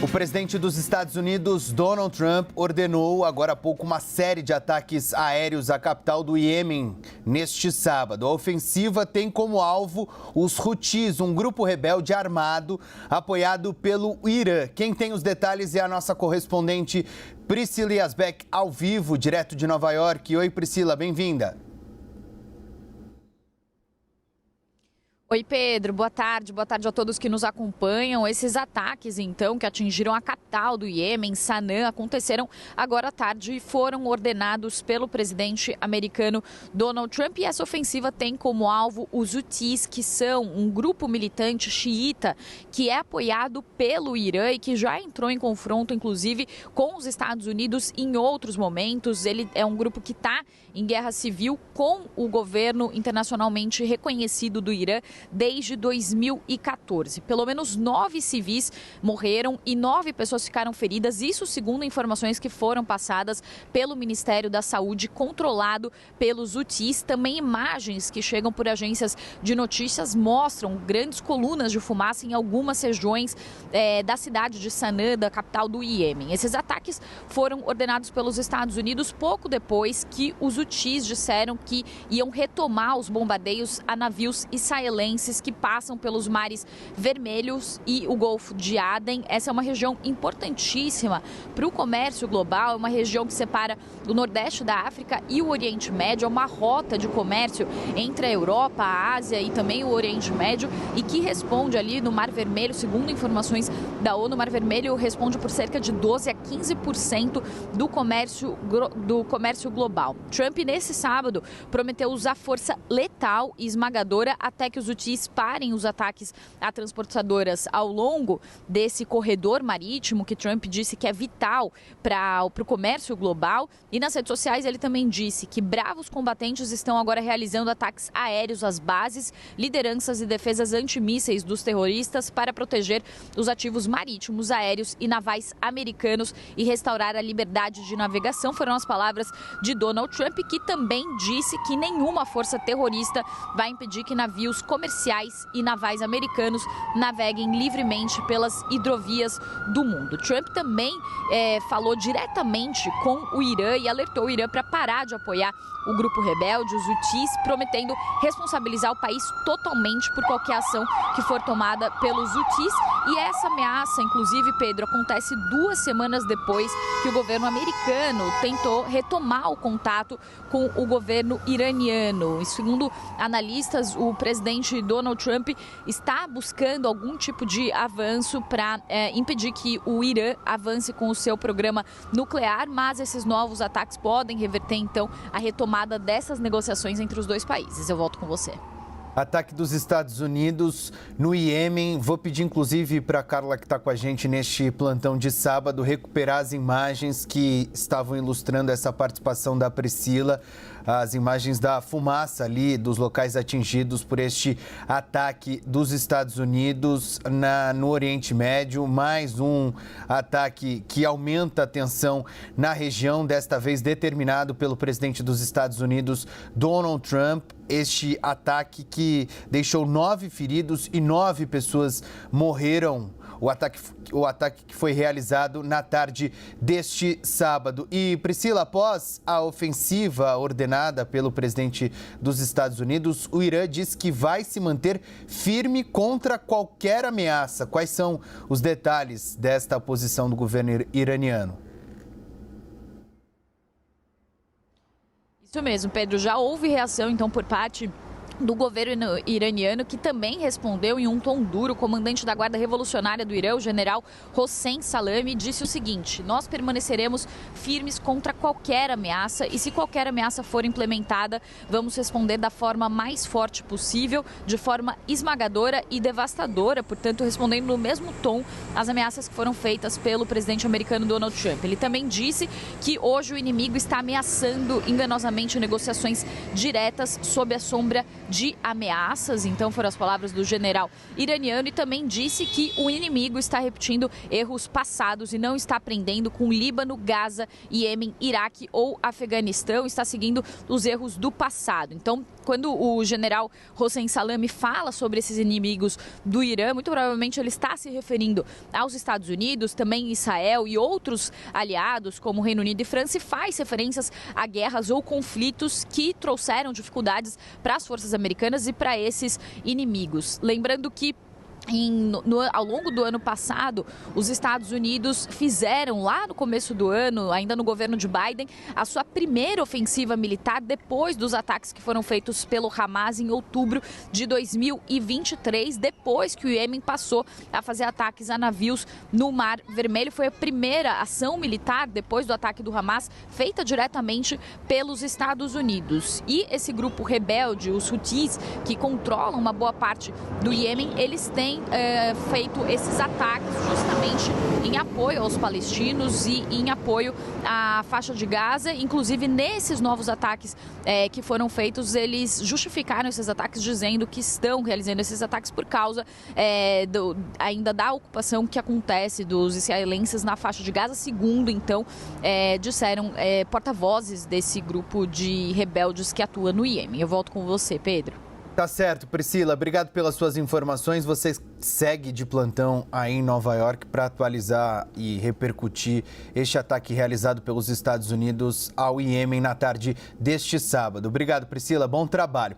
O presidente dos Estados Unidos, Donald Trump, ordenou agora há pouco uma série de ataques aéreos à capital do Iêmen neste sábado. A ofensiva tem como alvo os Houthis, um grupo rebelde armado apoiado pelo Irã. Quem tem os detalhes é a nossa correspondente Priscila Yazbek, ao vivo, direto de Nova York. Oi, Priscila, bem-vinda. Oi, Pedro. Boa tarde a todos que nos acompanham. Esses ataques, então, que atingiram a capital do Iêmen, Sanaa, aconteceram agora à tarde e foram ordenados pelo presidente americano Donald Trump. E essa ofensiva tem como alvo os Houthis, que são um grupo militante xiita que é apoiado pelo Irã e que já entrou em confronto, inclusive, com os Estados Unidos em outros momentos. Ele é um grupo que está em guerra civil com o governo internacionalmente reconhecido do Irã desde 2014. Pelo menos 9 civis morreram e 9 pessoas ficaram feridas, isso segundo informações que foram passadas pelo Ministério da Saúde, controlado pelos Houthis. Também imagens que chegam por agências de notícias mostram grandes colunas de fumaça em algumas regiões da cidade de Sanaa, da capital do Iêmen. Esses ataques foram ordenados pelos Estados Unidos pouco depois que os Houthis disseram que iam retomar os bombardeios a navios israelenses que passam pelos mares vermelhos e o Golfo de Aden. Essa é uma região importantíssima para o comércio global, é uma região que separa o Nordeste da África e o Oriente Médio, é uma rota de comércio entre a Europa, a Ásia e também o Oriente Médio, e que responde ali no Mar Vermelho, segundo informações da ONU, o Mar Vermelho responde por cerca de 12 a 15% do comércio global. Trump, nesse sábado, prometeu usar força letal e esmagadora até que os Houthis parem os ataques a transportadoras ao longo desse corredor marítimo que Trump disse que é vital para o comércio global. E nas redes sociais ele também disse que bravos combatentes estão agora realizando ataques aéreos às bases, lideranças e defesas antimísseis dos terroristas para proteger os ativos marítimos, aéreos e navais americanos e restaurar a liberdade de navegação. Foram as palavras de Donald Trump, que também disse que nenhuma força terrorista vai impedir que navios comerciais e navais americanos naveguem livremente pelas hidrovias do mundo. Trump também falou diretamente com o Irã e alertou o Irã para parar de apoiar o grupo rebelde, os Houthis, prometendo responsabilizar o país totalmente por qualquer ação que for tomada pelos Houthis. E essa ameaça, inclusive, Pedro, acontece 2 semanas depois que o governo americano tentou retomar o contato com o governo iraniano. E segundo analistas, o presidente Donald Trump está buscando algum tipo de avanço para impedir que o Irã avance com o seu programa nuclear, mas esses novos ataques podem reverter, então, a retomada dessas negociações entre os dois países. Eu volto com você. Ataque dos Estados Unidos no Iêmen. Vou pedir, inclusive, para a Carla, que está com a gente neste plantão de sábado, recuperar as imagens que estavam ilustrando essa participação da Priscila, as imagens da fumaça ali dos locais atingidos por este ataque dos Estados Unidos no Oriente Médio. Mais um ataque que aumenta a tensão na região, desta vez determinado pelo presidente dos Estados Unidos, Donald Trump. Este ataque que deixou 9 feridos e 9 pessoas morreram. O ataque que foi realizado na tarde deste sábado. E, Priscila, após a ofensiva ordenada pelo presidente dos Estados Unidos, o Irã diz que vai se manter firme contra qualquer ameaça. Quais são os detalhes desta posição do governo iraniano? Isso mesmo, Pedro. Já houve reação, então, por parte do governo iraniano, que também respondeu em um tom duro. O comandante da Guarda Revolucionária do Irã, o general Hossein Salami, disse o seguinte: nós permaneceremos firmes contra qualquer ameaça e se qualquer ameaça for implementada, vamos responder da forma mais forte possível, de forma esmagadora e devastadora, portanto, respondendo no mesmo tom às ameaças que foram feitas pelo presidente americano Donald Trump. Ele também disse que hoje o inimigo está ameaçando enganosamente negociações diretas sob a sombra de ameaças. Então foram as palavras do general iraniano, e também disse que o inimigo está repetindo erros passados e não está aprendendo com Líbano, Gaza, Iêmen, Iraque ou Afeganistão, está seguindo os erros do passado. Então quando o general Hossein Salami fala sobre esses inimigos do Irã, muito provavelmente ele está se referindo aos Estados Unidos, também Israel e outros aliados, como Reino Unido e França, e faz referências a guerras ou conflitos que trouxeram dificuldades para as forças americanas e para esses inimigos. Lembrando que ao longo do ano passado, os Estados Unidos fizeram, lá no começo do ano, ainda no governo de Biden, a sua primeira ofensiva militar depois dos ataques que foram feitos pelo Hamas em outubro de 2023, depois que o Iêmen passou a fazer ataques a navios no Mar Vermelho. Foi a primeira ação militar depois do ataque do Hamas feita diretamente pelos Estados Unidos. E esse grupo rebelde, os Houthis, que controlam uma boa parte do Iêmen, eles têm feito esses ataques justamente em apoio aos palestinos e em apoio à faixa de Gaza. Inclusive, nesses novos ataques que foram feitos, eles justificaram esses ataques dizendo que estão realizando esses ataques por causa ainda da ocupação que acontece dos israelenses na faixa de Gaza, segundo, então, disseram porta-vozes desse grupo de rebeldes que atua no Iêmen. Eu volto com você, Pedro. Tá certo, Priscila. Obrigado pelas suas informações. Você segue de plantão aí em Nova York para atualizar e repercutir este ataque realizado pelos Estados Unidos ao Iêmen na tarde deste sábado. Obrigado, Priscila. Bom trabalho.